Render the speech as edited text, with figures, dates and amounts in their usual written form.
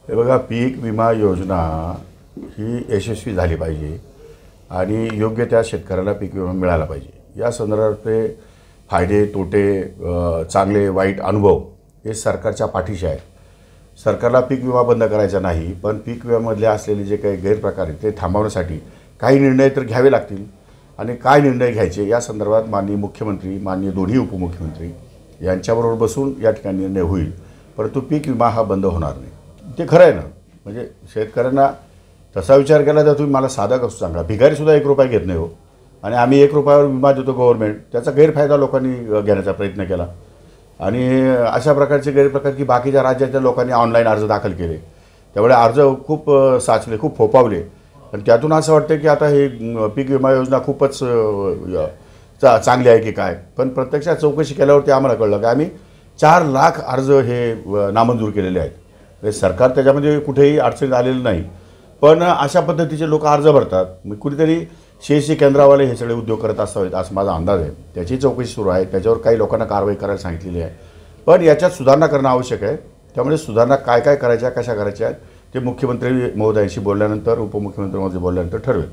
हे बघा, पीक विमा योजना ही यशस्वी झाली पाहिजे आणि योग्य त्या शेतकऱ्याला पीक विमा मिळाला पाहिजे। या संदर्भातले फायदे तोटे, चांगले वाईट अनुभव हे सरकारच्या पाठीशी आहे। सरकारला पीक विमा बंद करायचा नाही, पण पीक विम्यामधले असलेले जे काही गैरप्रकार आहेत ते थांबवण्यासाठी काही निर्णय तर घ्यावे लागतील आणि काय निर्णय घ्यायचे या संदर्भात माननीय मुख्यमंत्री, माननीय दोन्ही उपमुख्यमंत्री यांच्याबरोबर बसून या ठिकाणी निर्णय होईल। परंतु पीक विमा हा बंद होणार नाही, ते खरं आहे ना। म्हणजे शेतकऱ्यांना तसा विचार केला तर तुम्ही मला साधा कसं सांगा, भिकारीसुद्धा 1 रुपया घेत नाही हो, आणि आम्ही 1 रुपयावर विमा देतो गव्हर्नमेंट, त्याचा गैरफायदा लोकांनी घेण्याचा प्रयत्न केला आणि अशा प्रकारचे गैरप्रकार की बाकीच्या राज्यातल्या लोकांनी ऑनलाईन अर्ज दाखल केले, त्यामुळे अर्ज खूप साचले, खूप फोपावले आणि त्यातून असं वाटतं की आता हे पीक विमा योजना खूपच चांगली आहे की काय। पण प्रत्यक्षात चौकशी केल्यावरती आम्हाला कळलं की आम्ही 4 लाख अर्ज हे नामंजूर केलेले आहेत। म्हणजे सरकार त्याच्यामध्ये कुठेही अडचणीत आलेलं नाही, पण अशा पद्धतीचे लोक अर्ज भरतात। मग कुठेतरी शेती केंद्रावाले हे सगळे उद्योग करत असावेत असं माझा अंदाज आहे। त्याची चौकशी सुरू आहे, त्याच्यावर काही लोकांना कारवाई करायला सांगितलेली आहे, पण याच्यात सुधारणा करणं आवश्यक आहे। त्यामुळे सुधारणा काय काय करायच्या, कशा करायच्या ते मुख्यमंत्री महोदयांशी बोलल्यानंतर, उपमुख्यमंत्री महोदय बोलल्यानंतर ठरवेल।